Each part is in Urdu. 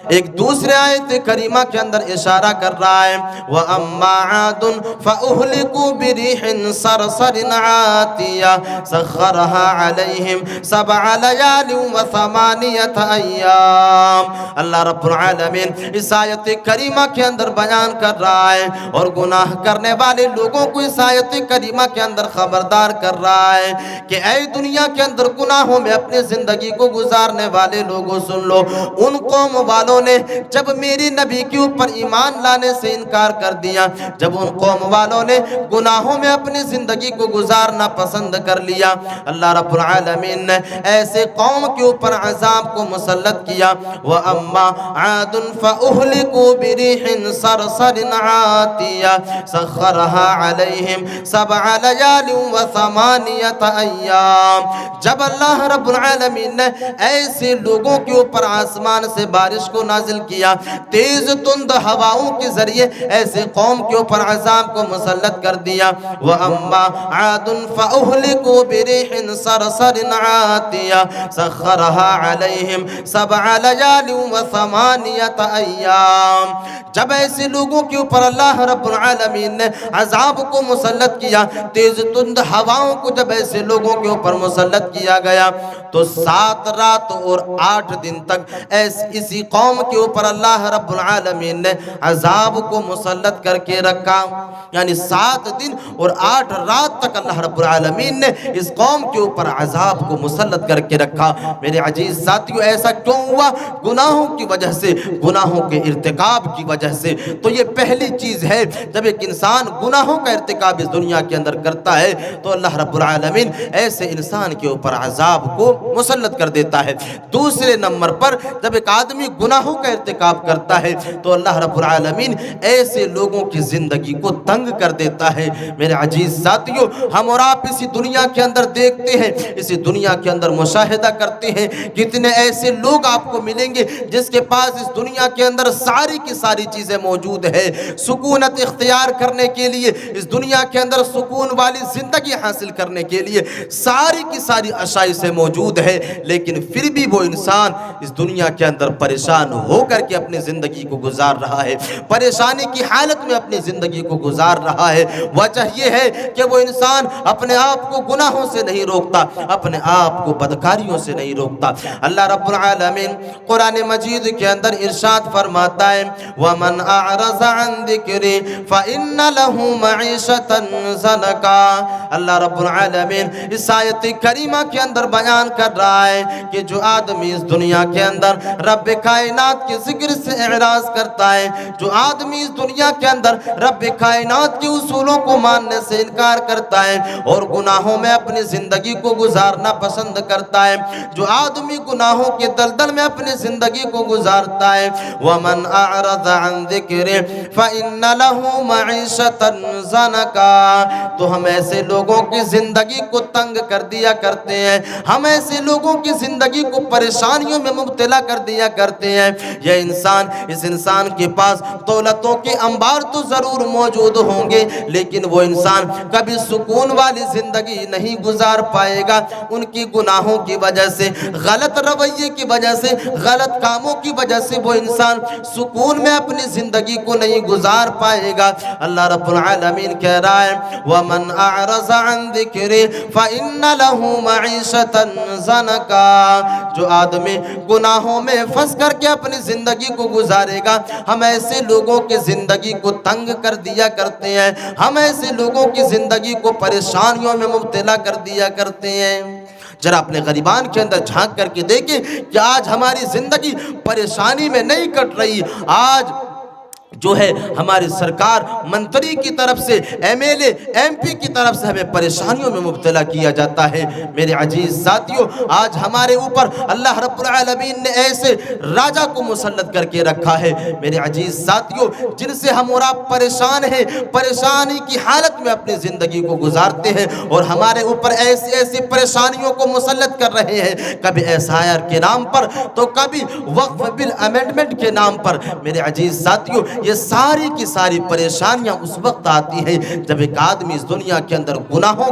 ایک دوسرے آیت کریمہ کے اندر اشارہ کر رہا ہے وَأَمَّا عَادٌ فَأُهْلِكُوا بِرِيحٍ صَرْصَرٍ عَاتِيَةٍ سَخَّرَهَا عَلَيْهِمْ 7 لَيَالٍ و8 أَيَّامٍ۔ اللہ رب العالمین اس آیت کریمہ کے اندر بیان کر رہا ہے اور گناہ کرنے والے لوگوں کو اس آیت کریمہ کے اندر خبردار کر رہا ہے کہ اے دنیا کے اندر گناہوں میں اپنی زندگی کو گزارنے والے لوگوں سن لو، ان قوم والوں نے جب میری نبی کے اوپر ایمان لانے سے انکار کر دیا، جب ان قوم والوں نے گناہوں میں اپنی زندگی کو گزارنا پسند کر لیا، اللہ رب العالمین نے ایسے قوم کے اوپر عذاب کو مسلط کیا۔ وَأَمَّا عَادٌ فَأُهْلِكُوا بِرِيحٍ صَرْصَرٍ عَاتِيَةٍ سَخَّرَهَا عَلَيْهِمْ 7 لَيَالٍ و8 أَيَّامٍ۔ جب اللہ رب العالمین نے ایسے لوگوں کے اوپر آسمان سے بارش کو نازل کیا، تیز تند ہواؤں کے ذریعے ایسے قوم کے اوپر عذاب کو مسلط کر دیا۔ وَأَمَّا عَادٌ فَأُهْلِكُوا بِرِيحٍ صَرْصَرٍ عَاتِيَةٍ سَخَّرَهَا عَلَيْهِمْ 7 لَيَالٍ و8 أَيَّامٍ۔ جب ایسے لوگوں کے اوپر اللہ رب العالمین نے عذاب کو مسلط کیا، تیز تند ہواؤں کو جب ایسے لوگوں کے اوپر مسلط کیا گیا تو 7 رات اور 8 دن تک اسی قوم کے اوپر اللہ رب العالمین نے عذاب کو مسلط کر کے رکھا، یعنی 7 دن اور 8 رات تک اللہ رب العالمین نے اس قوم کے اوپر عذاب کو مسلط کر کے رکھا۔ میرے عزیز ساتھیو، ایسا کیوں ہوا؟ گناہوں کی وجہ سے، گناہوں کے ارتکاب کی وجہ سے۔ تو یہ پہلی چیز ہے، جب ایک انسان گناہوں کا ارتکاب اس دنیا کے اندر کرتا ہے تو اللہ رب العالمین ایسے انسان کے اوپر عذاب کو مسلط کر دیتا ہے۔ دوسرے نمبر پر جب ایک آدمی گناہوں کا ارتکاب کرتا ہے تو اللہ رب العالمین ایسے لوگوں کی زندگی کو تنگ کر دیتا ہے۔ میرے عزیز ساتھیو، ہم اور آپ اسی دنیا کے اندر دیکھتے ہیں، اسی دنیا کے اندر مشاہدہ کرتے ہیں، کتنے ایسے لوگ آپ کو ملیں گے جس کے پاس اس دنیا کے اندر ساری کی ساری چیزیں موجود ہے، سکونت اختیار کرنے کے لیے، اس دنیا کے اندر سکون والی زندگی حاصل کرنے کے لیے ساری کی ساری اشیاء سے موجود ہے، لیکن پھر بھی وہ انسان اس دنیا کے اندر پریشان ہو کر کے اپنی زندگی کو گزار رہا ہے، پریشانی کی حالت میں اپنی زندگی کو گزار رہا ہے۔ وجہ یہ ہے کہ وہ انسان اپنے آپ کو گناہوں سے نہیں روکتا، اپنے آپ کو بدکاریوں سے نہیں روکتا۔ اللہ رب العالمین قرآن مجید کے اندر ارشاد فرماتا ہے وَمَنْ أَعْرَضَ عَنْ ذِكْرِي فَإِنَّ لَهُ مَعِيشَةً ضَنْكًا۔ اللہ رب العالمین اس آیت کریمہ کے اندر بیان کر رہا ہے کہ جو آدمی اس دنیا کے اندر رب کائنات کے ذکر سے اعراض کرتا ہے، جو آدمی اس دنیا کے اندر رب کائنات کے اصولوں کو ماننے سے انکار کرتا ہے اور گناہوں میں اپنی زندگی کو گزارنا پسند کرتا ہے، جو آدمی گناہوں کے دلدل میں اپنی زندگی کو گزارتا ہے، وَمَنْ أَعْرَضَ عَنْ ذِكْرِي فَإِنَّ لَهُ مَعِيشَةً ضَنْكًا۔ تو ہم ایسے لوگوں کی زندگی کو تنگ کر دیا کرتے ہیں، ہم ایسے لوگوں کی زندگی کو پریشانیوں میں مبتلا کر دیا کرتے ہیں۔ یہ انسان، اس انسان کے پاس دولتوں کے انبار تو ضرور موجود ہوں گے، لیکن وہ انسان کبھی سکون والی زندگی نہیں گزار پائے گا۔ ان کی گناہوں کی وجہ سے، غلط رویے کی وجہ سے، غلط کاموں کی وجہ سے وہ انسان سکون میں اپنی زندگی کو نہیں گزار پائے گا۔ اللہ رب العالمین کہہ رہا ہے وَمَنْ أَعْرَضَ عَنْ ذِكْرِي فَإِنَّ لَهُ مَعِيشَةً ضَنْكًا۔ جو آدمی گناہوں میں پھنس کر کے اپنی زندگی کو گزارے گا، ہم ایسے لوگوں کی زندگی کو تنگ کر دیا کرتے ہیں، ہم ایسے لوگوں کی زندگی کو پریشانیوں میں مبتلا کر دیا کرتے ہیں۔ ذرا اپنے غریبان کے اندر جھانک کر کے دیکھیں کہ آج ہماری زندگی پریشانی میں نہیں کٹ رہی۔ آج جو ہے ہماری سرکار منتری کی طرف سے، M L A, M P کی طرف سے ہمیں پریشانیوں میں مبتلا کیا جاتا ہے۔ میرے عزیز ساتھیوں، آج ہمارے اوپر اللہ رب العالمین نے ایسے راجہ کو مسلط کر کے رکھا ہے میرے عزیز ساتھیوں، جن سے ہم اور آپ پریشان ہیں، پریشانی کی حالت میں اپنی زندگی کو گزارتے ہیں اور ہمارے اوپر ایسی ایسی پریشانیوں کو مسلط کر رہے ہیں، کبھی ایس آئی آر کے نام پر تو کبھی وقف بل امینڈمنٹ کے نام پر۔ میرے عزیز ساتھیوں، یہ ساری کی ساری پریشانیاں اس وقت آتی ہیں جب ایک آدمی اس دنیا کے اندر گناہوں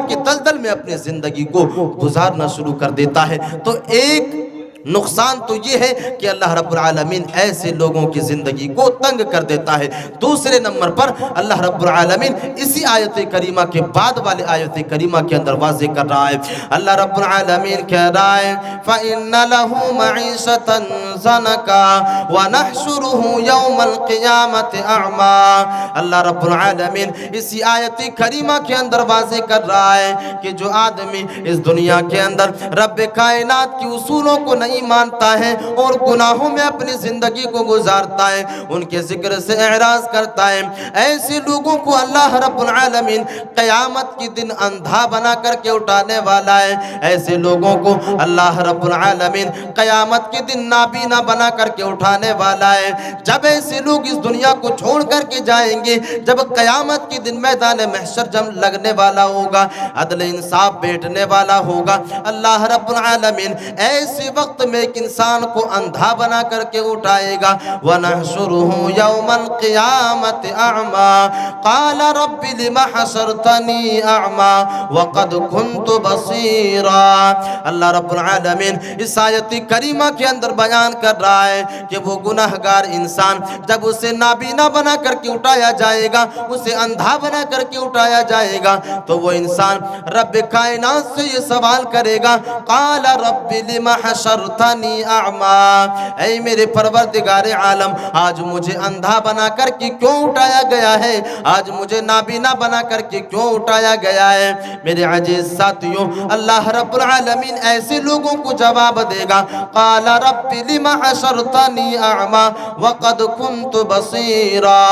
کے دلدل میں اپنی زندگی کو گزارنا شروع کر دیتا ہے۔ تو ایک نقصان تو یہ ہے کہ اللہ رب العالمین ایسے لوگوں کی زندگی کو تنگ کر دیتا ہے۔ دوسرے نمبر پر اللہ رب العالمین اسی آیت کریمہ کے بعد والے آیت کریمہ کے اندر واضح کر رہا ہے۔ اللہ رب العالمین کہہ رہا ہے فَإِنَّ لَهُ مَعِيشَةً ضَنَكًا وَنَحْشُرُهُ يَوْمَ الْقِيَامَةِ أَعْمَى۔ اللہ رب العالمین اسی آیت کریمہ کے اندر واضح کر رہا ہے کہ جو آدمی اس دنیا کے اندر رب کائنات کی اصولوں کو نہیں مانتا ہے اور گناہوں میں اپنی زندگی کو گزارتا ہے، ان کے ذکر سے اعراض کرتا ہے، ایسے لوگوں کو اللہ رب العالمین قیامت کی دن اندھا بنا کر کے اٹھانے والا ہے۔ ایسے لوگوں کو اللہ رب العالمین قیامت کے دن نابینا بنا کر کے اٹھانے والا ہے۔ جب ایسے لوگ اس دنیا کو چھوڑ کر کے جائیں گے، جب قیامت کے دن میدان محشر جب لگنے والا ہوگا، عدل انصاف بیٹھنے والا ہوگا، اللہ رب العالمین ایسے وقت میں ایک انسان کو اندھا بنا کر کے اٹھائے گا۔ وَنَحْشُرُهُ يَوْمَ الْقِيَامَةِ أَعْمَى قَالَ رَبِّ لِمَ حَشَرْتَنِي أَعْمَى وَقَدْ كُنْتُ بَصِيرًا۔ اللہ رب العالمین اس آیت کریمہ کے اندر بیان کر رہا ہے کہ وہ گناہگار انسان جب اسے نابینا بنا کر کے اٹھایا جائے گا، اسے اندھا بنا کر کے اٹھایا جائے گا، تو وہ انسان رب کائنات سے یہ سوال کرے گا قَالَ رَبِّ لِمَ حَشَرْتَنِي أَعْمَى، اے میرے پروردگار عالم، آج مجھے اندھا بنا کر کے کیوں اٹھایا گیا ہے؟ آج مجھے نابینا بنا کر کے کیوں اٹھایا گیا ہے؟ میرے عزیز ساتھیوں، اللہ رب العالمین ایسے لوگوں کو جواب دے گا قَالَ رَبِّ لِمَ حَشَرْتَنِي أَعْمَى وَقَدْ كُنْتُ بَصِيرًا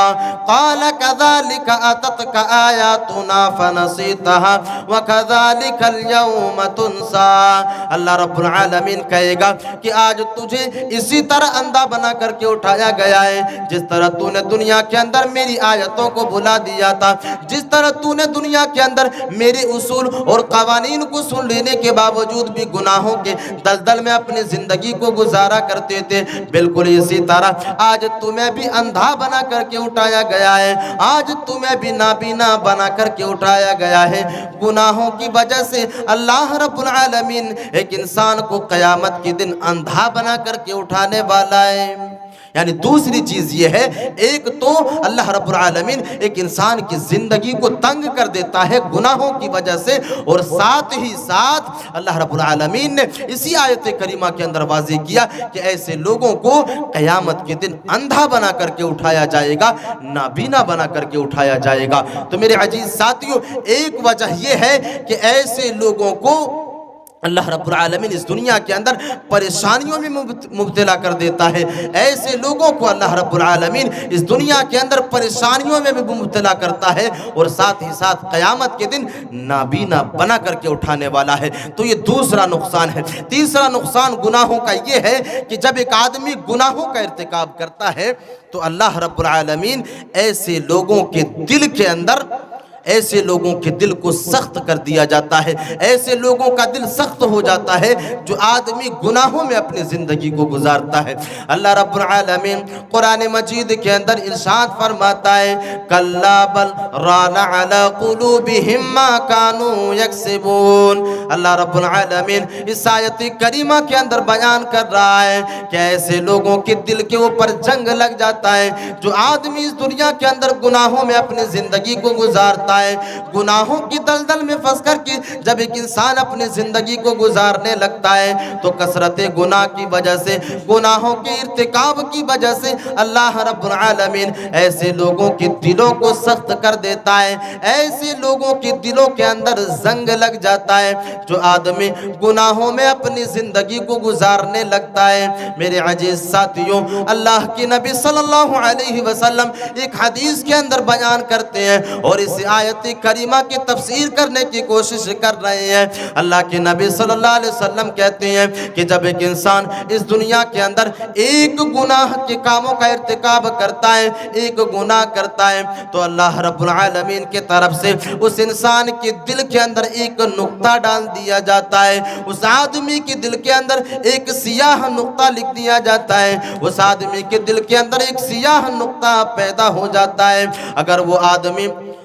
قَالَ كَذَلِكَ أَتَتْكَ آيَاتُنَا فَنَسِيتَهَا وَكَذَلِكَ الْيَوْمَ تُنْسَى۔ اللہ رب العالمین کہے گا کہ آج تجھے اسی طرح اندھا بنا کر کے اٹھایا گیا ہے جس طرح تو نے دنیا کے اندر میری آیتوں کو بھلا دیا تھا، جس طرح تو نے دنیا کے اندر میرے اصول اور قوانین کو سن لینے کے باوجود بھی گناہوں کے دلدل میں اپنی زندگی کو گزارا کرتے تھے، بالکل اسی طرح آج تمہیں بھی اندھا بنا کر کے اٹھایا گیا ہے، آج تمہیں بھی نابینا بنا کر کے اٹھایا گیا ہے۔ گناہوں کی وجہ سے اللہ رب العالمین ایک انسان کو قیامت کے دن اندھا بنا کر کے اٹھانے والا ہے۔ یعنی دوسری چیز یہ ہے، ایک تو اللہ رب العالمین ایک انسان کی زندگی کو تنگ کر دیتا ہے گناہوں کی وجہ سے، اور ساتھ ہی ساتھ اللہ رب العالمین نے اسی آیت کریمہ کے اندر واضح کیا کہ ایسے لوگوں کو قیامت کے دن اندھا بنا کر کے اٹھایا جائے گا، نابینا بنا کر کے اٹھایا جائے گا۔ تو میرے عزیز ساتھیوں، ایک وجہ یہ ہے کہ ایسے لوگوں کو اللہ رب العالمین اس دنیا کے اندر پریشانیوں میں مبتلا کر دیتا ہے، ایسے لوگوں کو اللہ رب العالمین اس دنیا کے اندر پریشانیوں میں بھی مبتلا کرتا ہے، اور ساتھ ہی ساتھ قیامت کے دن نابینا بنا کر کے اٹھانے والا ہے۔ تو یہ دوسرا نقصان ہے۔ تیسرا نقصان گناہوں کا یہ ہے کہ جب ایک آدمی گناہوں کا ارتکاب کرتا ہے تو اللہ رب العالمین ایسے لوگوں کے دل کے اندر، ایسے لوگوں کے دل کو سخت کر دیا جاتا ہے، ایسے لوگوں کا دل سخت ہو جاتا ہے جو آدمی گناہوں میں اپنی زندگی کو گزارتا ہے۔ اللہ رب العالمین قرآن مجید کے اندر ارشاد فرماتا ہے کَلَّا بَلْ رَانَ عَلَىٰ قُلُوبِهِمْ مَا كَانُوا يَكْسِبُونَ۔ اللہ رب العالمین اس آیت کریمہ کے اندر بیان کر رہا ہے کہ ایسے لوگوں کے دل کے اوپر جنگ لگ جاتا ہے جو آدمی اس دنیا کے اندر گناہوں میں اپنی زندگی کو گزارتا ہے، گناہوں کی دلدل میں پھنس کر کے جب ایک انسان اپنی زندگی کو گزارنے لگتا ہے تو کثرت گناہ کی وجہ سے، گناہوں کے ارتکاب کی وجہ سے اللہ رب العالمین ایسے لوگوں کے دلوں کو سخت کر دیتا ہے، ایسے لوگوں کے دلوں کے اندر زنگ لگ جاتا ہے جو آدمی گناہوں میں اپنی زندگی کو گزارنے لگتا ہے۔ میرے عزیز ساتھیوں، اللہ کے نبی صلی اللہ علیہ وسلم ایک حدیث کے اندر بیان کرتے ہیں اور اس آیت کریمہ کی تفسیر کرنے کی کوشش کر رہے ہیں۔ اللہ کے نبی صلی اللہ علیہ وسلم کہتے ہیں کہ جب ایک انسان اس دنیا کے اندر ایک گناہ کے کاموں کا ارتکاب کرتا ہے، ایک گناہ کرتا ہے، تو اللہ رب العالمین کی طرف سے اس انسان کے دل کے اندر ایک نقطہ ڈال دیا جاتا ہے، اس آدمی کے دل کے اندر ایک سیاہ نقطہ لکھ دیا جاتا ہے، اس آدمی کے دل کے اندر ایک سیاہ نقطہ پیدا ہو جاتا ہے۔ اگر وہ آدمی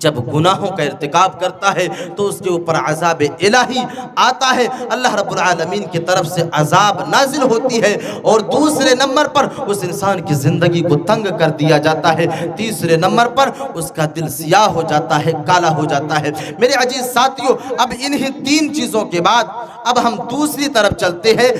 جب گناہوں کا ارتکاب کرتا ہے تو اس کے اوپر عذاب الہی آتا ہے، اللہ رب العالمین کی طرف سے عذاب نازل ہوتی ہے، اور دوسرے نمبر پر اس انسان کی زندگی کو تنگ کر دیا جاتا ہے، تیسرے نمبر پر اس کا دل سیاہ ہو جاتا ہے، کالا ہو جاتا ہے۔ میرے عزیز ساتھیوں، اب انہی تین چیزوں کے بعد اب ہم دوسری طرف چلتے ہیں۔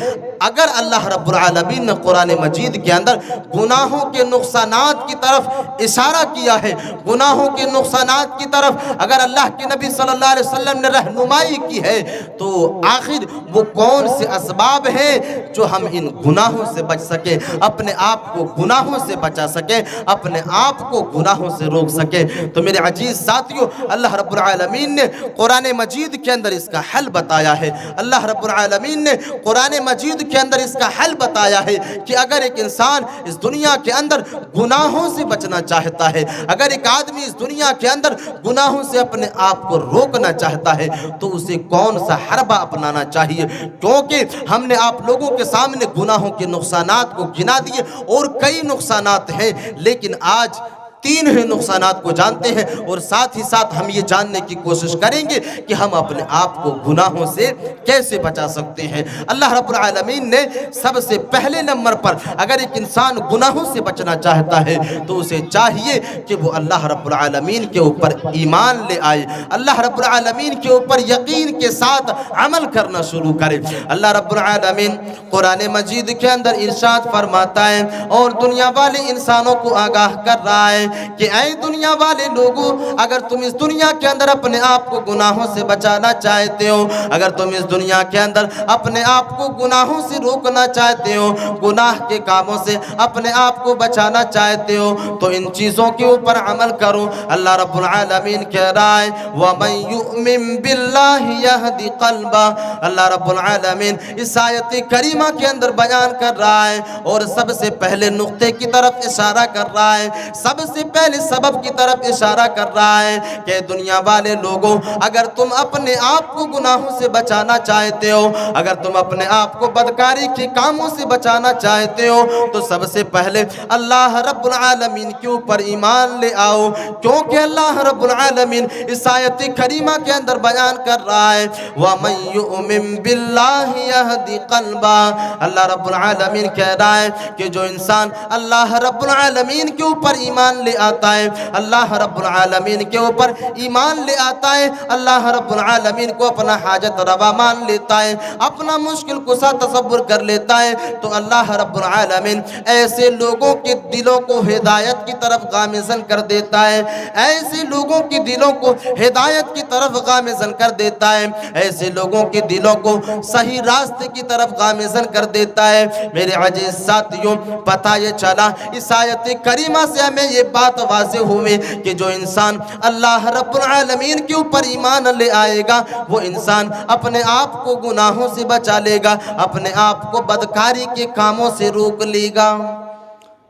اگر اللہ رب العالمین نے قرآن مجید کے اندر گناہوں کے نقصانات کی طرف اشارہ کیا ہے، گناہوں کے نقصانات کی طرف اگر اللہ کے نبی صلی اللہ علیہ وسلم نے رہنمائی کی ہے، تو آخر وہ کون سے اسباب ہیں جو ہم ان گناہوں سے بچ سکیں، اپنے آپ کو گناہوں سے بچا سکیں، اپنے آپ کو گناہوں سے روک سکیں؟ تو میرے عزیز ساتھیوں، اللہ رب العالمین نے قرآن مجید کے اندر اس کا حل بتایا ہے۔ اللہ رب العالمین نے قرآن مجید کے اندر اس کا حل بتایا ہے کہ اگر ایک انسان اس دنیا کے اندر گناہوں سے بچنا چاہتا ہے، اگر ایک آدمی اس دنیا کے اندر گناہوں سے اپنے آپ کو روکنا چاہتا ہے، تو اسے کون سا حربہ اپنانا چاہیے؟ کیونکہ ہم نے آپ لوگوں کے سامنے گناہوں کے نقصانات کو گنا دیے، اور کئی نقصانات ہیں، لیکن آج تین ہی نقصانات کو جانتے ہیں، اور ساتھ ہی ساتھ ہم یہ جاننے کی کوشش کریں گے کہ ہم اپنے آپ کو گناہوں سے کیسے بچا سکتے ہیں۔ اللہ رب العالمین نے سب سے پہلے نمبر پر اگر ایک انسان گناہوں سے بچنا چاہتا ہے تو اسے چاہیے کہ وہ اللہ رب العالمین کے اوپر ایمان لے آئے، اللہ رب العالمین کے اوپر یقین کے ساتھ عمل کرنا شروع کرے۔ اللہ رب العالمین قرآن مجید کے اندر ارشاد فرماتا ہے اور دنیا والے انسانوں کو آگاہ کر رہا ہے کہ اے دنیا والے لوگوں، اگر تم اس دنیا کے اندر اپنے آپ کو گناہوں سے بچانا چاہتے ہو، اگر تم اس دنیا کے اندر اپنے آپ کو گناہوں سے روکنا چاہتے ہو، گناہ کے کاموں سے اپنے آپ کو بچانا چاہتے ہو، تو ان چیزوں کے اوپر عمل کرو۔ اللہ رب العالمین کہہ رہا ہے وَمَن يُؤْمِن بِاللَّهِ يَهْدِ قَلْبَهُ۔ اللہ رب العالمین اس آیت کریمہ کے اندر بیان کر رہا ہے، اور سب سے پہلے نقطے کی طرف اشارہ کر رہا ہے، سب سے پہلے سبب کی طرف اشارہ کر رہا ہے کہ دنیا والے لوگوں، اگر تم اپنے آپ کو گناہوں سے بچانا چاہتے ہو، اگر تم اپنے آپ کو بدکاری کے کاموں سے بچانا چاہتے ہو، تو سب سے پہلے اللہ رب العالمین کے اوپر ایمان لے آؤ، کیونکہ اللہ رب العالمین اس آیت کریمہ کے اندر بیان کر رہا ہے وَمَن يُؤْمِن بِاللَّهِ يَهْدِ قَلْبَهُ۔ اللہ رب العالمین کہہ رہا ہے کہ جو انسان اللہ رب العالمین کے اوپر ایمان لے آتا ہے، اللہ رب العالمین کے اوپر ایمان لے آتا ہے، اللہ رب العالمین کو اپنا حاجت روا مان لیتا ہے، اپنا مشکل کشا تصور کر لیتا ہے، تو اللہ رب العالمین ایسے لوگوں کے دلوں کو ہدایت کی طرف گامزن کر دیتا ہے، ایسے لوگوں کے دلوں کو ہدایت کی طرف گامزن کر دیتا ہے، ایسے لوگوں کے دلوں کو صحیح راستے کی طرف گامزن کر دیتا ہے۔ میرے عزیز ساتھیوں، پتہ یہ چلا اس آیت کریمہ سے ہمیں یہ بات واضح ہوئی کہ جو انسان اللہ رب العالمین کے اوپر ایمان لے آئے گا، وہ انسان اپنے آپ کو گناہوں سے بچا لے گا، اپنے آپ کو بدکاری کے کاموں سے روک لے گا۔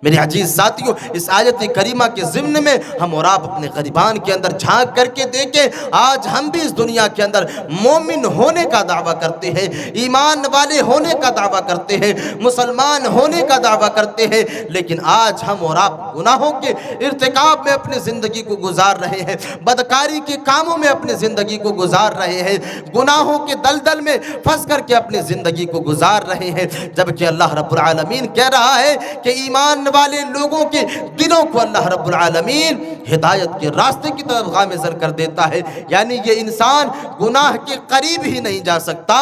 میرے عزیز ساتھیوں، اس آیت کریمہ کے ضمن میں ہم اور آپ اپنے غریبان کے اندر جھانک کر کے دیکھیں، آج ہم بھی اس دنیا کے اندر مومن ہونے کا دعویٰ کرتے ہیں، ایمان والے ہونے کا دعویٰ کرتے ہیں، مسلمان ہونے کا دعویٰ کرتے ہیں، لیکن آج ہم اور آپ گناہوں کے ارتکاب میں اپنی زندگی کو گزار رہے ہیں، بدکاری کے کاموں میں اپنی زندگی کو گزار رہے ہیں، گناہوں کے دلدل میں پھنس کر کے اپنی زندگی کو گزار رہے ہیں، جبکہ اللہ رب العالمین کہہ رہا ہے کہ ایمان والے لوگوں کے دلوں کو اللہ رب العالمین ہدایت کے راستے کی طرف گامزن کر دیتا ہے، یعنی یہ انسان گناہ کے قریب ہی نہیں جا سکتا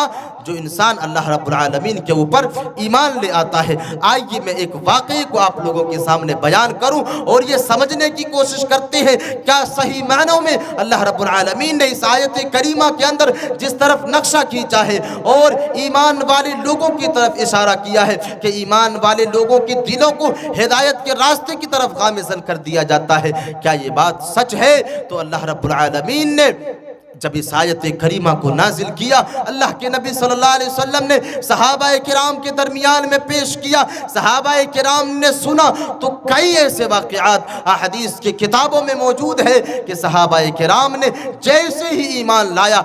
جو انسان اللہ رب العالمین کے اوپر ایمان لے آتا ہے۔ آئیے میں ایک واقعے کو آپ لوگوں کے سامنے بیان کروں اور یہ سمجھنے کی کوشش کرتے ہیں کیا صحیح معنوں میں اللہ رب العالمین نے اس آیت کریمہ کے اندر جس طرف نقشہ کھینچا ہے اور ایمان والے لوگوں کی طرف اشارہ کیا ہے کہ ایمان والے لوگوں کے دلوں کو ہدایت کے راستے کی طرف گامزن کر دیا جاتا ہے، کیا یہ بات سچ ہے؟ تو اللہ رب العالمین نے جب اس آیت کریمہ کو نازل کیا، اللہ کے نبی صلی اللہ علیہ وسلم نے صحابہ کرام کے درمیان میں پیش کیا، صحابہ کرام نے سنا، تو کئی ایسے واقعات احادیث کی کتابوں میں موجود ہے کہ صحابہ کرام نے جیسے ہی ایمان لایا،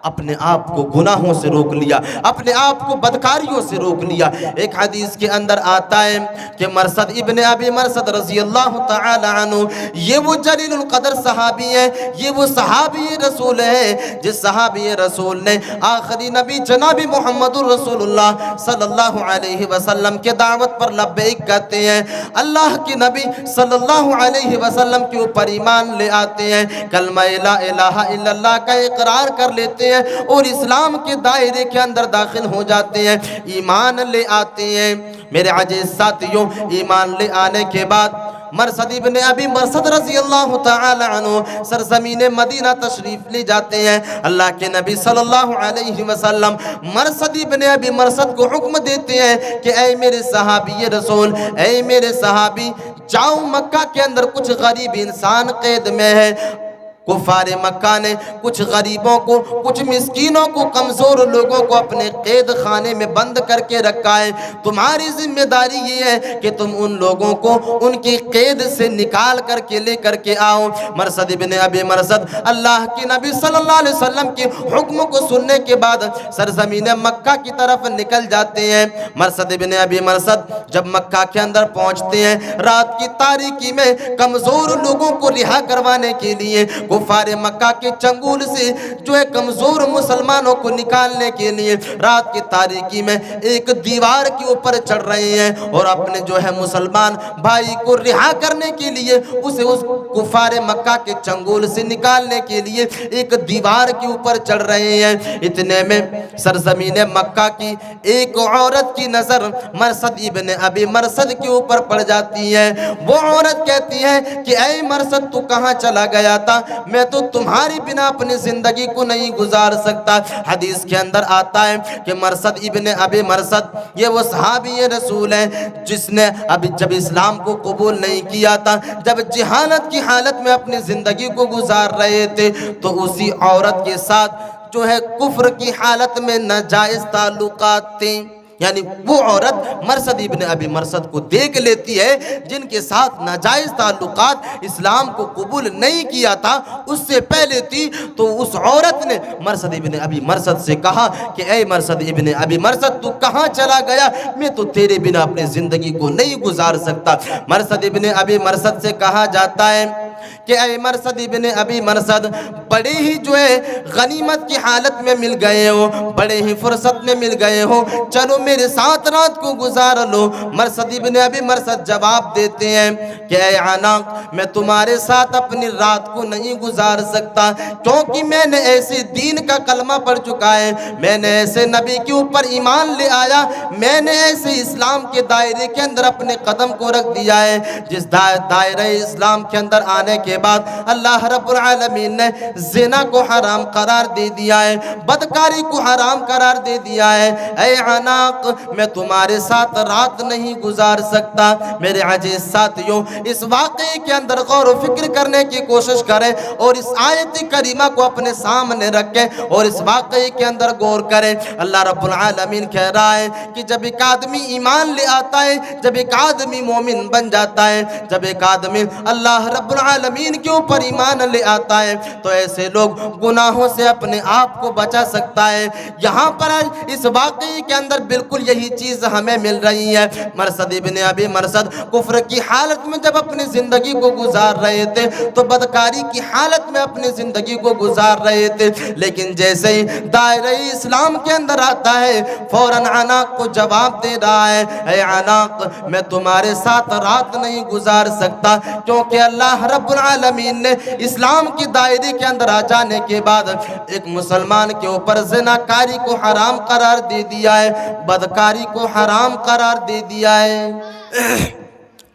اپنے آپ کو گناہوں سے روک لیا، اپنے آپ کو بدکاریوں سے روک لیا۔ ایک حدیث کے اندر آتا ہے کہ مرثد ابن ابی مرثد رضی اللہ تعالی عنہ، یہ وہ جلیل القدر صحابی ہے، یہ وہ صحابی رسول ہے جس صحابی رسول نے آخری نبی جناب محمد رسول اللہ صلی اللہ علیہ وسلم کے دعوت پر لبیک کہتے ہیں، اللہ کے نبی صلی اللہ علیہ وسلم کے اوپر ایمان لے آتے ہیں، کلمہ لا الہ الا اللہ کا اقرار کر لیتے ہیں اور اسلام کے دائرے کے اندر داخل ہو جاتے ہیں، ایمان لے آتے ہیں۔ میرے عزیز ساتھیوں، ایمان لے آنے کے بعد مرثد ابن ابی مرثد رضی اللہ تعالی عنہ سرزمین مدینہ تشریف لے جاتے ہیں۔ اللہ کے نبی صلی اللہ علیہ وسلم مرثد ابن ابی مرثد کو حکم دیتے ہیں کہ اے میرے صحابی رسول، اے میرے صحابی، جاؤ مکہ کے اندر کچھ غریب انسان قید میں ہے۔ کفار مکہ نے کچھ غریبوں کو، کچھ مسکینوں کو، کمزور لوگوں کو اپنے قید خانے میں بند کر کے رکھا ہے، تمہاری ذمہ داری یہ ہے کہ تم ان لوگوں کو ان کی قید سے نکال کر کے لے کر کے آؤ۔ مرثد ابن ابی مرثد اللہ کے نبی صلی اللہ علیہ وسلم کے حکم کو سننے کے بعد سرزمین مکہ کی طرف نکل جاتے ہیں۔ مرثد ابن ابی مرثد جب مکہ کے اندر پہنچتے ہیں، رات کی تاریکی میں کمزور لوگوں کو رہا کروانے کے لیے، کفار مکہ کے چنگول سے جو ہے کمزور مسلمانوں کو نکالنے کے لیے رات کی تاریکی میں ایک دیوار کے اوپر چڑھ رہے ہیں اور اپنے جو ہے مسلمان بھائی کو رہا کرنے کے لیے اسے اس کفار مکہ کے چنگول سے نکالنے کے لیے ایک دیوار کے اوپر چڑھ رہے ہیں۔ اتنے میں سرزمین مکہ کی ایک عورت کی نظر مرثد ابن ابی مرثد کے اوپر پڑ جاتی ہے۔ وہ عورت کہتی ہے کہ اے مرثد، تو کہاں چلا گیا تھا؟ میں تو تمہاری بنا اپنی زندگی کو نہیں گزار سکتا۔ حدیث کے اندر آتا ہے کہ مرثد ابن ابی مرثد یہ وہ صحابی رسول ہے جس نے ابھی جب اسلام کو قبول نہیں کیا تھا، جب جہالت کی حالت میں اپنی زندگی کو گزار رہے تھے، تو اسی عورت کے ساتھ جو ہے کفر کی حالت میں ناجائز تعلقات تھے۔ یعنی وہ عورت مرثد ابن ابی مرثد کو دیکھ لیتی ہے جن کے ساتھ ناجائز تعلقات اسلام کو قبول نہیں کیا تھا، اس سے پہلے تھی۔ تو اس عورت نے مرثد ابن ابی مرثد سے کہا کہ اے مرثد ابن ابی مرثد، تو کہاں چلا گیا؟ میں تو تیرے بنا اپنی زندگی کو نہیں گزار سکتا۔ مرثد ابن ابی مرثد سے کہا جاتا ہے کہ اے مرثد ابن ابی مرثد، بڑے ہی جو ہے غنیمت کی حالت میں مل گئے ہو، بڑے ہی فرصت میں مل گئے ہو، چلو میرے ساتھ رات کو گزار لو۔ مرثد ابن ابی مرثد جواب دیتے ہیں کہ اے عناق، میں تمہارے ساتھ اپنی رات کو نہیں گزار سکتا، کیونکہ میں نے ایسے دین کا کلمہ پڑھ چکا ہے، میں نے ایسے نبی کے اوپر ایمان لے آیا، میں نے ایسے اسلام کے دائرے کے اندر اپنے قدم کو رکھ دیا ہے جس دائرہ اسلام کے اندر آنے کے بعد اللہ رب العالمین نے زنا کو حرام قرار دے دیا ہے، بدکاری کو حرام قرار دے دیا ہے۔ اے عناق، میں تمہارے ساتھ رات نہیں گزار سکتا۔ میرے عزیز ساتھیوں، اس واقعے کے اندر غور و فکر کرنے کی کوشش کریں اور اس آیت کریمہ کو اپنے سامنے رکھیں اور اس واقعے کے اندر غور کریں۔ اللہ رب العالمین کہہ رہا ہے کہ جب ایک آدمی ایمان لے آتا ہے، جب ایک آدمی مومن بن جاتا ہے، جب ایک آدمی اللہ رب العالمین کے اوپر ایمان لے آتا ہے، تو ایسے لوگ گناہوں سے اپنے آپ کو بچا سکتا ہے۔ یہاں پر اس واقعے کے اندر بالکل یہی چیز ہمیں مل رہی ہے۔ مرثد ابن ابی مرثد کفر کی حالت میں جب اپنی زندگی کو گزار رہے تھے تو بدکاری کی حالت میں اپنی زندگی کو گزار رہے تھے، لیکن جیسے ہی دائرہ اسلام کے اندر آتا ہے، فوراً عناق کو جواب دے رہا ہے، اے عناق، میں تمہارے ساتھ رات نہیں گزار سکتا، کیونکہ اللہ رب العالمین نے اسلام کی دائرے کے اندر آ جانے کے بعد ایک مسلمان کے اوپر زناکاری کو حرام قرار دے دیا ہے، بدکاری کو حرام قرار دے دیا ہے۔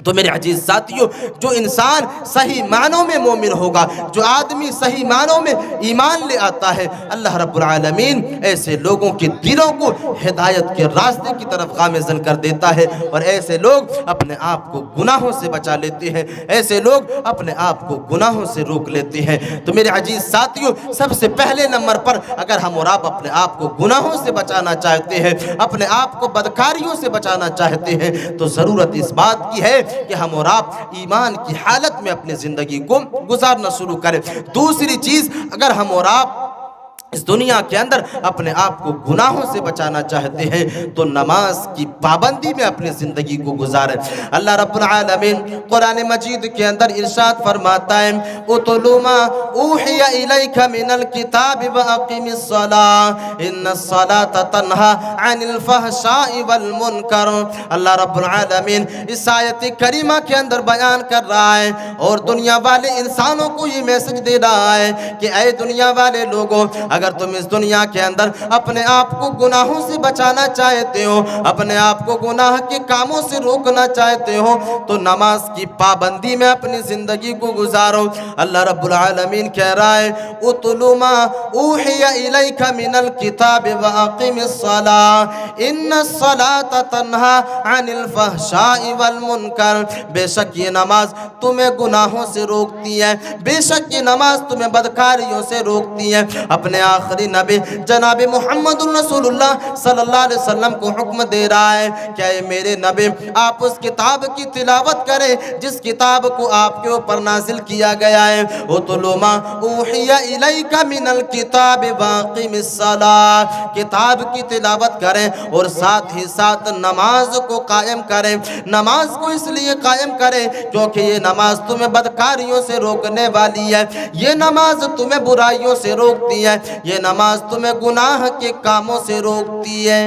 تو میرے عزیز ساتھیوں، جو انسان صحیح معنوں میں مومن ہوگا، جو آدمی صحیح معنوں میں ایمان لے آتا ہے، اللہ رب العالمین ایسے لوگوں کے دلوں کو ہدایت کے راستے کی طرف گامزن کر دیتا ہے اور ایسے لوگ اپنے آپ کو گناہوں سے بچا لیتے ہیں، ایسے لوگ اپنے آپ کو گناہوں سے روک لیتے ہیں۔ تو میرے عزیز ساتھیوں، سب سے پہلے نمبر پر اگر ہم اور آپ اپنے آپ کو گناہوں سے بچانا چاہتے ہیں، اپنے آپ کو بدکاریوں سے بچانا چاہتے ہیں، تو ضرورت اس بات کی ہے کہ ہم اور آپ ایمان کی حالت میں اپنی زندگی کو گزارنا شروع کریں۔ دوسری چیز، اگر ہم اور آپ اس دنیا کے اندر اپنے آپ کو گناہوں سے بچانا چاہتے ہیں تو نماز کی پابندی میں اپنی زندگی کو گزاریں۔ اللہ رب العالمین قرآن مجید کے اندر ارشاد فرماتا ہے اتل ما اوحی الیک من الکتاب واقم الصلاۃ ان الصلاۃ تنہی عن الفحشاء والمنکر۔ اللہ رب العالمین اس آیت کریمہ کے اندر بیان کر رہا ہے اور دنیا والے انسانوں کو یہ میسج دے رہا ہے کہ اے دنیا والے لوگوں، اگر تم اس دنیا کے اندر اپنے آپ کو گناہوں سے بچانا چاہتے ہو، اپنے آپ کو گناہ کے کاموں سے روکنا چاہتے ہو تو نماز کی پابندی میں اپنی زندگی کو گزارو۔ اللہ رب العالمین کہہ رہا ہے اتل ما اوحی الیک من الکتاب واقم الصلاۃ ان الصلاۃ تنہی عن الفحشاء والمنکر۔ بے شک یہ نماز تمہیں گناہوں سے روکتی ہے، بے شک یہ نماز تمہیں بدکاریوں سے روکتی ہے۔ اپنے آخری نبی جناب محمد رسول اللہ صلی اللہ علیہ وسلم کو حکم دے رہا ہے کہ اے میرے نبی آپ اس کتاب کی تلاوت کریں جس کتاب کو آپ کے اوپر نازل کیا گیا ہے۔ اتل ما اوحی الیک من الکتاب واقم الصلاۃ، کتاب کی تلاوت کریں اور ساتھ ہی ساتھ نماز کو قائم کریں۔ نماز کو اس لیے قائم کریں کیونکہ یہ نماز تمہیں بدکاریوں سے روکنے والی ہے، یہ نماز تمہیں برائیوں سے روکتی ہے، یہ نماز تمہیں گناہ کے کاموں سے روکتی ہے،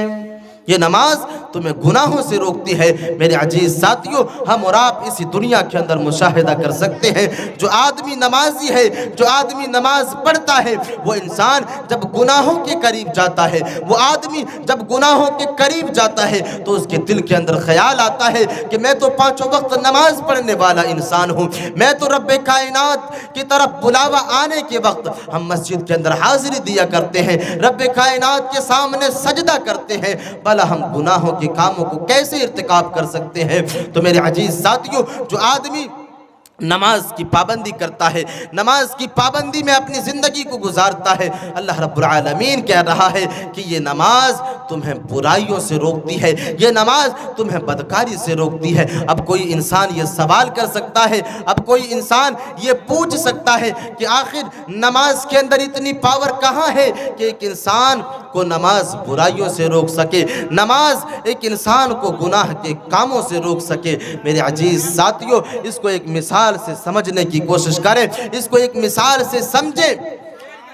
یہ نماز تمہیں گناہوں سے روکتی ہے۔ میرے عزیز ساتھیوں، ہم اور آپ اسی دنیا کے اندر مشاہدہ کر سکتے ہیں جو آدمی نمازی ہے، جو آدمی نماز پڑھتا ہے، وہ انسان جب گناہوں کے قریب جاتا ہے، وہ آدمی جب گناہوں کے قریب جاتا ہے تو اس کے دل کے اندر خیال آتا ہے کہ میں تو پانچوں وقت نماز پڑھنے والا انسان ہوں، میں تو رب کائنات کی طرف بلاوا آنے کے وقت ہم مسجد کے اندر حاضری دیا کرتے ہیں، رب کائنات کے سامنے سجدہ کرتے ہیں، بھلا ہم گناہوں کے کاموں کو کیسے ارتکاب کر سکتے ہیں؟ تو میرے عزیز ساتھیوں، جو آدمی نماز کی پابندی کرتا ہے، نماز کی پابندی میں اپنی زندگی کو گزارتا ہے، اللہ رب العالمین کہہ رہا ہے کہ یہ نماز تمہیں برائیوں سے روکتی ہے، یہ نماز تمہیں بدکاری سے روکتی ہے۔ اب کوئی انسان یہ سوال کر سکتا ہے، اب کوئی انسان یہ پوچھ سکتا ہے کہ آخر نماز کے اندر اتنی پاور کہاں ہے کہ ایک انسان کو نماز برائیوں سے روک سکے، نماز ایک انسان کو گناہ کے کاموں سے روک سکے؟ میرے عزیز ساتھیوں، اس کو ایک مثال سے سمجھنے کی کوشش کریں، اس کو ایک مثال سے سمجھیں۔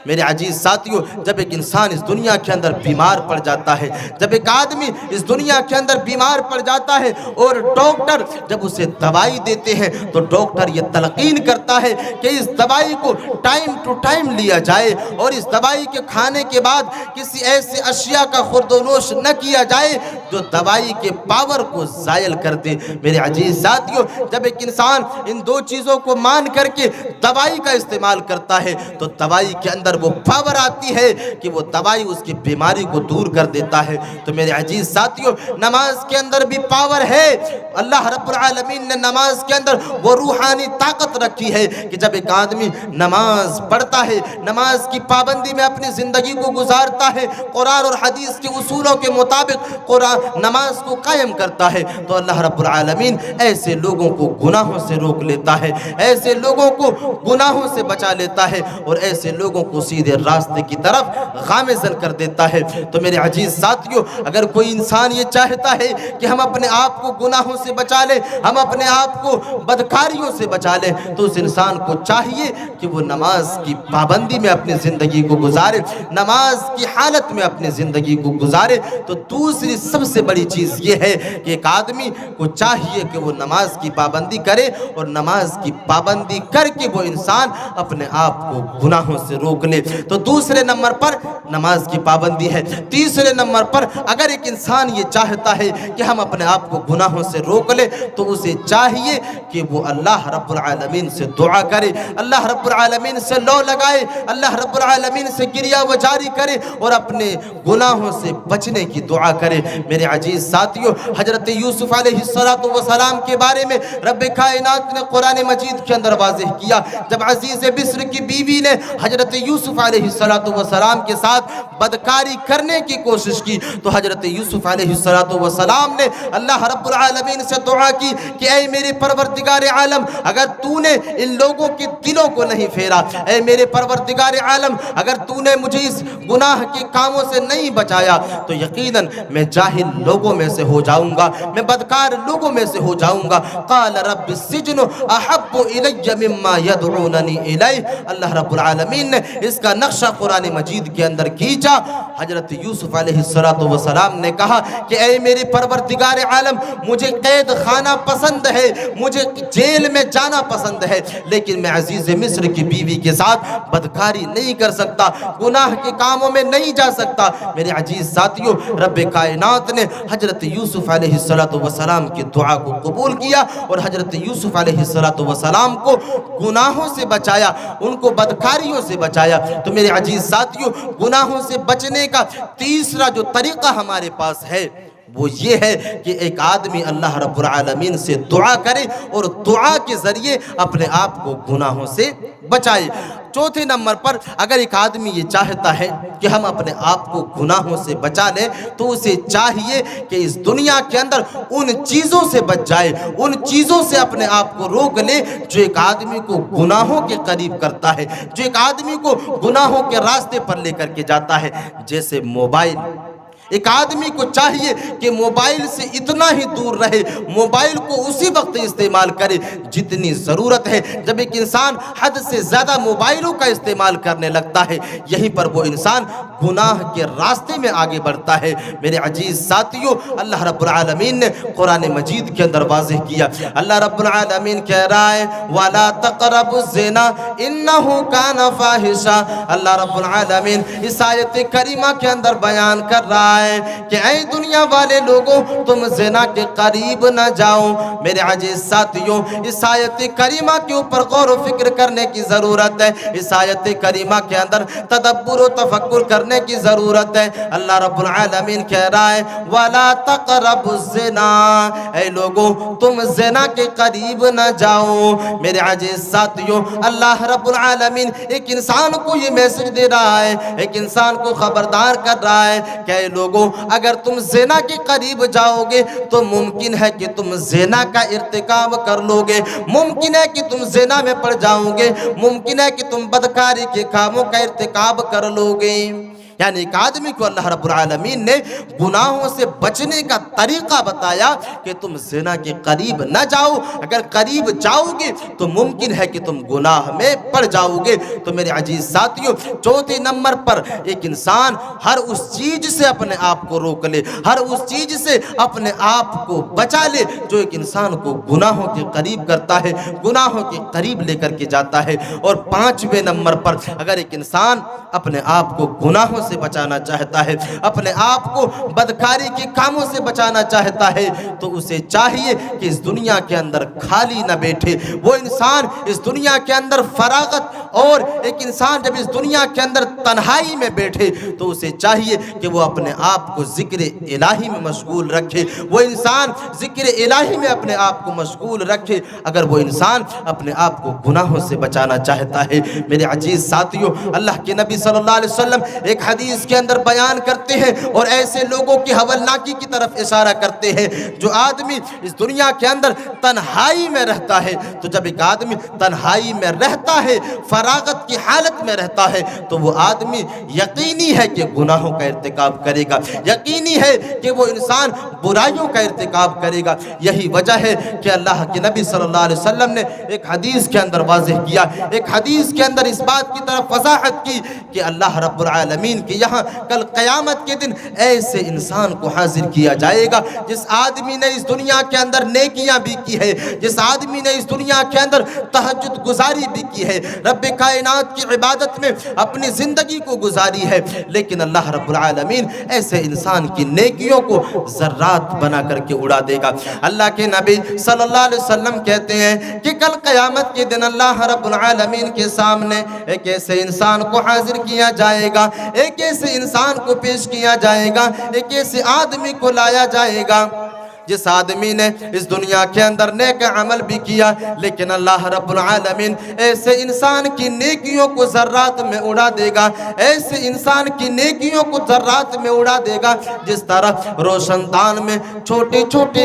میرے عزیز ساتھیوں، جب ایک انسان اس دنیا کے اندر بیمار پڑ جاتا ہے، جب ایک آدمی اس دنیا کے اندر بیمار پڑ جاتا ہے اور ڈاکٹر جب اسے دوائی دیتے ہیں تو ڈاکٹر یہ تلقین کرتا ہے کہ اس دوائی کو ٹائم ٹو ٹائم لیا جائے اور اس دوائی کے کھانے کے بعد کسی ایسے اشیاء کا خورد و نوش نہ کیا جائے جو دوائی کے پاور کو زائل کر دے۔ میرے عزیز ساتھیوں، جب ایک انسان ان دو چیزوں کو مان کر کے دوائی کا استعمال کرتا ہے تو دوائی کے اندر وہ پاور آتی ہے کہ وہ دوائی اس کی بیماری کو دور کر دیتا ہے۔ تو میرے عزیز ساتھیوں، نماز کے اندر بھی پاور ہے۔ اللہ رب العالمین نے نماز کے اندر وہ روحانی طاقت رکھی ہے کہ جب ایک آدمی نماز پڑھتا ہے، نماز کی پابندی میں اپنی زندگی کو گزارتا ہے، قرآن اور حدیث کے اصولوں کے مطابق نماز کو قائم کرتا ہے تو اللہ رب العالمین ایسے لوگوں کو گناہوں سے روک لیتا ہے، ایسے لوگوں کو گناہوں سے بچا لیتا ہے اور ایسے لوگوں کو سیدھے راستے کی طرف گامزن کر دیتا ہے۔ تو میرے عزیز ساتھیوں، اگر کوئی انسان یہ چاہتا ہے کہ ہم اپنے آپ کو گناہوں سے بچا لیں، ہم اپنے آپ کو بدکاریوں سے بچا لیں، تو اس انسان کو چاہیے کہ وہ نماز کی پابندی میں اپنی زندگی کو گزارے، نماز کی حالت میں اپنی زندگی کو گزارے۔ تو دوسری سب سے بڑی چیز یہ ہے کہ ایک آدمی کو چاہیے کہ وہ نماز کی پابندی کرے اور نماز کی پابندی کر کے وہ انسان اپنے آپ کو گناہوں سے روک لے۔ تو دوسرے نمبر پر نماز کی پابندی ہے۔ تیسرے نمبر پر اگر ایک انسان یہ چاہتا ہے کہ ہم اپنے آپ کو گناہوں سے روک لیں تو اسے چاہیے کہ وہ اللہ رب العالمین سے دعا کرے، اللہ رب العالمین سے لو لگائے، اللہ رب العالمین سے گریہ و جاری کرے اور اپنے گناہوں سے بچنے کی دعا کرے۔ میرے عزیز ساتھیوں، حضرت یوسف علیہ السلام کے بارے میں رب کائنات نے قرآن مجید کے اندر واضح کیا۔ جب عزیز مصر کی بیوی نے حضرت یوسف علیہ السلام کے ساتھ بدکاری کرنے کی کوشش کی تو حضرت یوسف علیہ السلام نے اللہ رب العالمین سے دعا کی کہ اے میرے پروردگار عالم، اگر تو نے ان لوگوں کے دلوں کو نہیں پھیرا، اے میرے پروردگار عالم اگر تو نے مجھے اس گناہ کے کاموں سے نہیں بچایا تو یقیناً میں جاہل لوگوں میں سے ہو جاؤں گا، میں بدکار لوگوں میں سے ہو جاؤں گا۔ قال رب السجن احب الی مما یدعوننی الیہ، اللہ رب العالمین نے اس کا نقشہ قرآن مجید کے اندر کھینچا۔ حضرت یوسف علیہ السلام نے کہا کہ اے میرے پروردگار عالم، مجھے قید خانہ پسند ہے، مجھے جیل میں جانا پسند ہے، لیکن میں عزیز مصر کی بیوی کے ساتھ بدکاری نہیں کر سکتا، گناہ کے کاموں میں نہیں جا سکتا۔ میرے عزیز ساتھیوں، رب کائنات نے حضرت یوسف علیہ السلام کی دعا کو قبول کیا اور حضرت یوسف علیہ السلام کو گناہوں سے بچایا، ان کو بدکاریوں سے بچایا۔ تو میرے عزیز ساتھیوں، گناہوں سے بچنے کا تیسرا جو طریقہ ہمارے پاس ہے وہ یہ ہے کہ ایک آدمی اللہ رب العالمین سے دعا کرے اور دعا کے ذریعے اپنے آپ کو گناہوں سے بچائے۔ چوتھے نمبر پر اگر ایک آدمی یہ چاہتا ہے کہ ہم اپنے آپ کو گناہوں سے بچا لیں تو اسے چاہیے کہ اس دنیا کے اندر ان چیزوں سے بچ جائے، ان چیزوں سے اپنے آپ کو روک لے جو ایک آدمی کو گناہوں کے قریب کرتا ہے، جو ایک آدمی کو گناہوں کے راستے پر لے کر کے جاتا ہے، جیسے موبائل۔ ایک آدمی کو چاہیے کہ موبائل سے اتنا ہی دور رہے، موبائل کو اسی وقت استعمال کرے جتنی ضرورت ہے۔ جب ایک انسان حد سے زیادہ موبائلوں کا استعمال کرنے لگتا ہے، یہیں پر وہ انسان گناہ کے راستے میں آگے بڑھتا ہے۔ میرے عزیز ساتھیوں، اللہ رب العالمین نے قرآن مجید کے اندر واضح کیا، اللہ رب العالمین کہہ رہا ہے وَلَا تَقْرَبُوا الزِّنَا إِنَّهُ كَانَ فَاحِشًا۔ اللہ رب العالمین اس آیت کریمہ کے اندر بیان کر رہا ہے کہ اے دنیا والے لوگوں، تم زنا کے قریب نہ جاؤ۔ میرے عزیز ساتھیوں، اس آیت کریمہ کے اوپر غور و فکر کرنے کی ضرورت ہے، اس آیت کریمہ کے اندر تدبر و تفکر کرنے کی ضرورت ہے۔ اللہ رب العالمین کہہ رہا ہے وَلَا تَقْرَبُوا الزِّنَا، اے لوگوں تم زنا کے قریب نہ جاؤ۔ میرے عزیز ساتھیوں، اللہ رب العالمین ایک انسان کو یہ میسج دے رہا ہے، ایک انسان کو خبردار کر رہا ہے کہ اے لوگوں اگر تم زنا کے قریب جاؤ گے تو ممکن ہے کہ تم زنا کا ارتکاب کر لو گے، ممکن ہے کہ تم زنا میں پڑ جاؤ گے، ممکن ہے کہ تم بدکاری کے کاموں کا ارتکاب کر لو گے۔ یعنی ایک آدمی کو اللہ رب العالمین نے گناہوں سے بچنے کا طریقہ بتایا کہ تم زنا کے قریب نہ جاؤ، اگر قریب جاؤ گے تو ممکن ہے کہ تم گناہ میں پڑ جاؤ گے۔ تو میرے عزیز ساتھیوں، چوتھے نمبر پر ایک انسان ہر اس چیز سے اپنے آپ کو روک لے، ہر اس چیز سے اپنے آپ کو بچا لے جو ایک انسان کو گناہوں کے قریب کرتا ہے، گناہوں کے قریب لے کر کے جاتا ہے۔ اور پانچویں نمبر پر اگر ایک انسان اپنے آپ کو گناہوں سے بچانا چاہتا ہے، اپنے آپ کو بدکاری کے کاموں سے بچانا چاہتا ہے، تو اسے چاہیے کہ اس دنیا کے اندر خالی نہ بیٹھے۔ وہ انسان اس دنیا کے اندر فراغت، اور ایک انسان جب اس دنیا کے اندر تنہائی میں بیٹھے تو اسے چاہیے کہ وہ اپنے آپ کو ذکر الہی میں مشغول رکھے، وہ انسان ذکر الہی میں اپنے آپ کو مشغول رکھے اگر وہ انسان اپنے آپ کو گناہوں سے بچانا چاہتا ہے۔ میرے عزیز ساتھیوں، اللہ کے نبی صلی اللہ علیہ وسلم ایک حدیث کے اندر بیان کرتے ہیں اور ایسے لوگوں کی حولناکی کی طرف اشارہ کرتے ہیں جو آدمی اس دنیا کے اندر تنہائی میں رہتا ہے۔ تو جب ایک آدمی تنہائی میں رہتا ہے، فراغت کی حالت میں رہتا ہے، تو وہ آدمی یقینی ہے کہ گناہوں کا ارتکاب کرے گا، یقینی ہے کہ وہ انسان برائیوں کا ارتکاب کرے گا۔ یہی وجہ ہے کہ اللہ کے نبی صلی اللہ علیہ وسلم نے ایک حدیث کے اندر واضح کیا، ایک حدیث کے اندر اس بات کی طرف وضاحت کی کہ اللہ رب العالمین کے یہاں کل قیامت کے دن ایسے انسان کو حاضر کیا جائے گا جس آدمی نے اس دنیا کے اندر نیکیاں بھی کی ہے، جس آدمی نے اس دنیا کے اندر تہجد گزاری بھی کی ہے، رب کائنات کی عبادت میں اپنی زندگی کو گزاری ہے، لیکن اللہ رب العالمین ایسے انسان کی نیکیوں کو ذرات بنا کر کے اڑا دے گا۔ اللہ کے نبی صلی اللہ علیہ وسلم کہتے ہیں کہ کل قیامت کے دن اللہ رب العالمین کے سامنے ایک ایسے انسان کو حاضر کیا جائے گا، ایک ایک ایسے انسان کو پیش کیا جائے گا، ایک ایسے آدمی کو لایا جائے گا جس آدمی نے اس دنیا کے اندر نیک عمل بھی کیا، لیکن اللہ رب العالمین ایسے انسان کی نیکیوں کو ذرات میں اڑا دے گا، ایسے انسان کی نیکیوں کو ذرات میں اڑا دے گا جس طرح روشن دان میں چھوٹے چھوٹے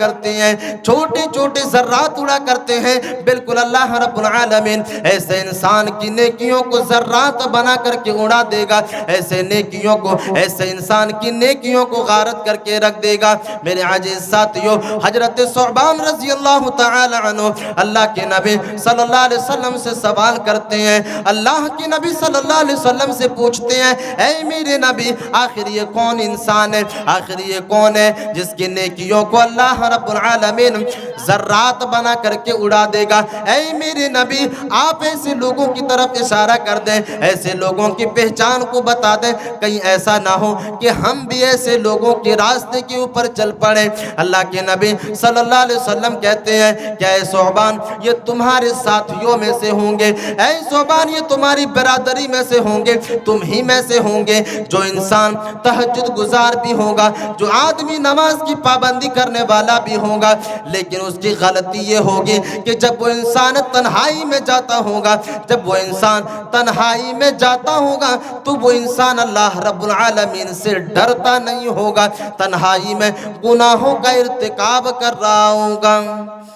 کرتے ہیں، چھوٹے چھوٹے ذرات اڑا کرتے ہیں، بالکل اللہ رب العالمین ایسے انسان کی نیکیوں کو ذرات بنا کر کے اڑا دے گا، ایسے نیکیوں کو، ایسے انسان کی نیکیوں کو غارت کر کے رکھ دے گا۔ میرے عزیز ساتھیو، حضرت ثعبان رضی اللہ تعالی عنہ اللہ کے نبی صلی اللہ علیہ وسلم سے سوال کرتے ہیں، اللہ کے نبی صلی اللہ علیہ وسلم سے پوچھتے ہیں، اے میرے نبی آخر یہ کون انسان ہے، آخر یہ کون ہے جس کی نیکیوں کو اللہ رب العالمین ذرات بنا کر کے اڑا دے گا؟ اے میرے نبی آپ ایسے لوگوں کی طرف اشارہ کر دیں، ایسے لوگوں کی پہچان کو بتا دیں، کہیں ایسا نہ ہو کہ ہم بھی ایسے لوگوں کے راستے کے اوپر چل پڑے۔ اللہ کے نبی صلی اللہ علیہ وسلم کہتے ہیں کہ اے ثعبان یہ تمہارے ساتھیوں میں سے ہوں گے، اے ثعبان یہ تمہاری برادری میں سے ہوں گے، تم ہی میں سے ہوں گے، جو انسان تہجد گزار بھی ہوگا، جو آدمی نماز کی پابندی کرنے والا بھی ہوگا، لیکن اس کی غلطی یہ ہوگی کہ جب وہ انسان تنہائی میں جاتا ہوگا، جب وہ انسان تنہائی میں جاتا ہوگا تو وہ انسان اللہ رب العالمین سے ڈرتا نہیں ہوگا، تنہائی میں گناہوں کا ارتکاب کر رہا ہوگا۔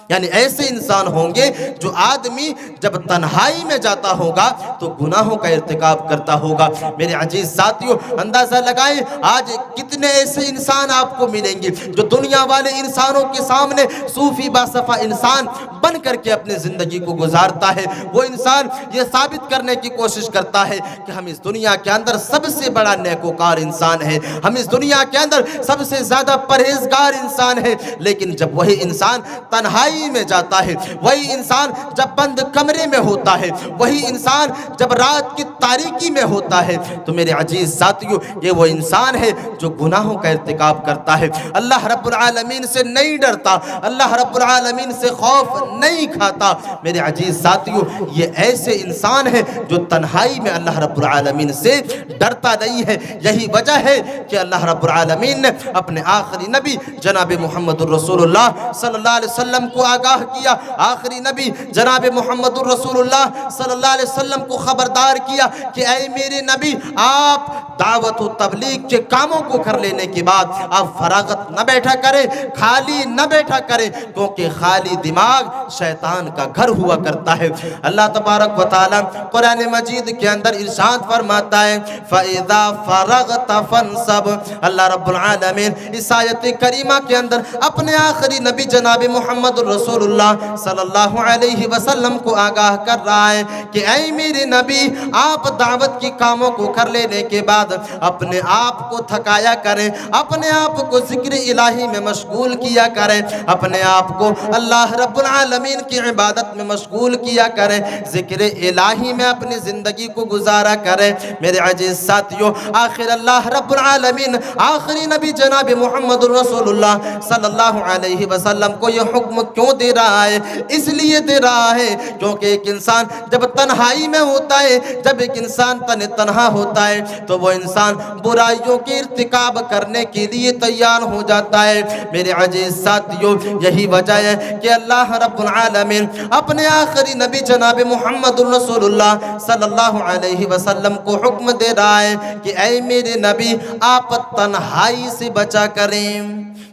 یعنی ایسے انسان ہوں گے جو آدمی جب تنہائی میں جاتا ہوگا تو گناہوں کا ارتکاب کرتا ہوگا۔ میرے عزیز ساتھیوں اندازہ لگائیں آج کتنے ایسے انسان آپ کو ملیں گے جو دنیا والے انسانوں کے سامنے صوفی باصفا انسان بن کر کے اپنی زندگی کو گزارتا ہے، وہ انسان یہ ثابت کرنے کی کوشش کرتا ہے کہ ہم اس دنیا کے اندر سب سے بڑا نیکوکار انسان ہے، ہم اس دنیا کے اندر سب سے زیادہ پرہیزگار انسان ہے، لیکن جب وہی انسان تنہائی میں جاتا ہے، وہی انسان جب بند کمرے میں ہوتا ہے، وہی انسان جب رات کی تاریکی میں ہوتا ہے تو میرے عزیز ساتھیوں یہ وہ انسان ہے جو گناہوں کا ارتکاب کرتا ہے، اللہ رب العالمین سے نہیں ڈرتا، اللہ رب العالمین سے خوف نہیں کھاتا۔ میرے عزیز ساتھیوں یہ ایسے انسان ہے جو تنہائی میں اللہ رب العالمین سے ڈرتا نہیں ہے۔ یہی وجہ ہے کہ اللہ رب العالمین نے اپنے آخری نبی جناب محمد الرسول اللہ صلی اللہ علیہ وسلم کو آگاہ کیا، آخری نبی جناب محمد الرسول اللہ صلی اللہ علیہ وسلم کو خبردار کیا کہ اے میرے نبی آپ دعوت و تبلیغ کے کاموں کو کر لینے کے بعد آپ فراغت نہ بیٹھا کریں، خالی نہ بیٹھا کریں، کیونکہ خالی دماغ شیطان کا گھر ہوا کرتا ہے۔ اللہ تبارک و تعالی قرآن مجید کے اندر ارشاد فرماتا ہے فَإِذَا فَرَغْتَ فَانْصَبْ۔ اللہ رب العالمین اس آیت کریمہ کے اندر اپنے آخری نبی جناب محمد الرسول اللہ صلی اللہ علیہ وسلم کو آگاہ کر رہا ہے کہ اے میرے نبی آپ دعوت کی کاموں کو کر لینے کے بعد اپنے آپ کو تھکایا کریں، اپنے آپ کو ذکر الہی میں مشغول کیا کریں، اپنے آپ کو اللہ رب العالمین کی عبادت میں مشغول کیا کریں، ذکر الہی میں اپنی زندگی کو گزارا کریں۔ میرے عزیز ساتھیوں آخر اللہ رب العالمین آخری نبی جناب محمد الرسول اللہ صلی اللہ علیہ وسلم کو یہ حکم کیوں دے رہا ہے؟ اس لیے دے رہا ہے کیونکہ ایک انسان جب تنہائی میں ہوتا ہے، جب ایک انسان تنہا ہوتا ہے تو وہ انسان برائیوں کے ارتکاب کرنے کے لیے تیار ہو جاتا ہے۔ میرے عزیز ساتھیوں یہی وجہ ہے کہ اللہ رب العالمین اپنے آخری نبی جناب محمد الرسول اللہ صلی اللہ علیہ وسلم کو حکم دے رہا ہے کہ اے میرے نبی آپ تنہائی سے بچا کریں،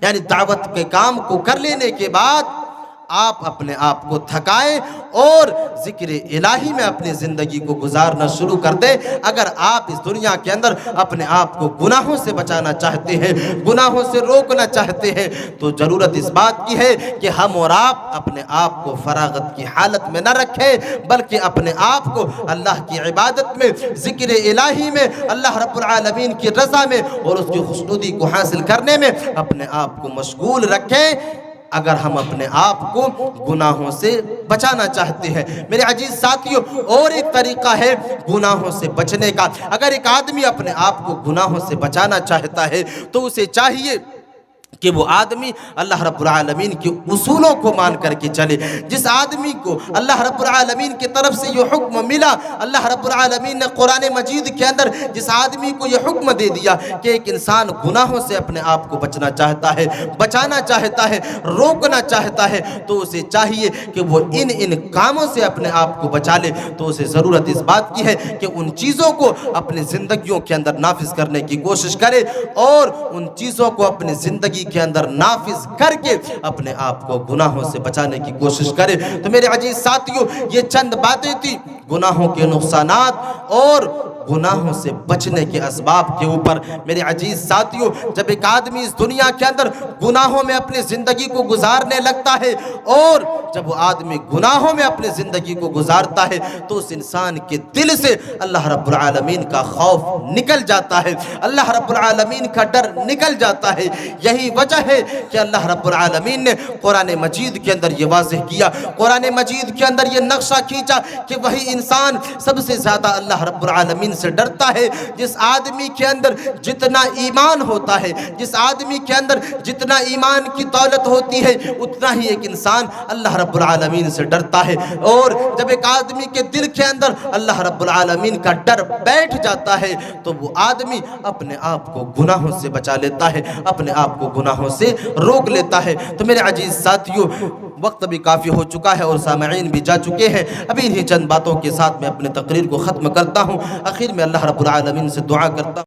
یعنی دعوت کے کام کو کر لینے کے بعد آپ اپنے آپ کو تھکائیں اور ذکر الہی میں اپنی زندگی کو گزارنا شروع کر دیں۔ اگر آپ اس دنیا کے اندر اپنے آپ کو گناہوں سے بچانا چاہتے ہیں، گناہوں سے روکنا چاہتے ہیں تو ضرورت اس بات کی ہے کہ ہم اور آپ اپنے آپ کو فراغت کی حالت میں نہ رکھیں، بلکہ اپنے آپ کو اللہ کی عبادت میں، ذکر الہی میں، اللہ رب العالمین کی رضا میں اور اس کی خوشنودی کو حاصل کرنے میں اپنے آپ کو مشغول رکھیں اگر ہم اپنے آپ کو گناہوں سے بچانا چاہتے ہیں۔ میرے عزیز ساتھیوں اور ایک طریقہ ہے گناہوں سے بچنے کا۔ اگر ایک آدمی اپنے آپ کو گناہوں سے بچانا چاہتا ہے تو اسے چاہیے کہ وہ آدمی اللہ رب العالمین کے اصولوں کو مان کر کے چلے۔ جس آدمی کو اللہ رب العالمین کی طرف سے یہ حکم ملا، اللہ رب العالمین نے قرآن مجید کے اندر جس آدمی کو یہ حکم دے دیا کہ ایک انسان گناہوں سے اپنے آپ کو بچنا چاہتا ہے، بچانا چاہتا ہے، روکنا چاہتا ہے، تو اسے چاہیے کہ وہ ان کاموں سے اپنے آپ کو بچا لے۔ تو اسے ضرورت اس بات کی ہے کہ ان چیزوں کو اپنی زندگیوں کے اندر نافذ کرنے کی کوشش کرے، اور ان چیزوں کو اپنی زندگی کے اندر نافذ کر کے اپنے آپ کو گناہوں سے بچانے کی کوشش کرے۔ تو میرے عزیز ساتھیوں، یہ چند باتیں تھی گناہوں کے نقصانات اور گناہوں سے بچنے کے اسباب کے اوپر۔ میرے عزیز ساتھیوں، جب ایک آدمی اس دنیا کے اندر گناہوں میں اپنی زندگی کو گزارنے لگتا ہے، اور جب وہ آدمی گناہوں میں اپنی زندگی کو گزارتا ہے، تو اس انسان کے دل سے اللہ رب العالمین کا خوف نکل جاتا ہے، اللہ رب العالمین کا ڈر نکل جاتا ہے۔ یہی وجہ ہے کہ اللہ رب العالمین نے قرآن مجید کے اندر یہ واضح کیا، قرآن مجید کے اندر یہ نقشہ کھینچا کہ وہی انسان سب سے زیادہ اللہ رب العالمین سے ڈرتا ہے جس آدمی کے اندر جتنا ایمان ہوتا ہے، جس آدمی کے اندر جتنا ایمان کی دولت ہوتی ہے، اتنا ہی ایک انسان اللہ رب العالمین سے ڈرتا ہے۔ اور جب ایک آدمی کے دل کے اندر اللہ رب العالمین کا ڈر بیٹھ جاتا ہے، تو وہ آدمی اپنے آپ کو گناہوں سے بچا لیتا ہے، اپنے آپ کو گناہوں سے روک لیتا ہے۔ تو میرے عزیز ساتھیوں، وقت بھی کافی ہو چکا ہے اور سامعین بھی جا چکے ہیں۔ ابھی انہی چند باتوں کے ساتھ میں اپنے تقریر کو ختم کرتا ہوں۔ آخر میں اللہ رب العالمین سے دعا کرتا ہوں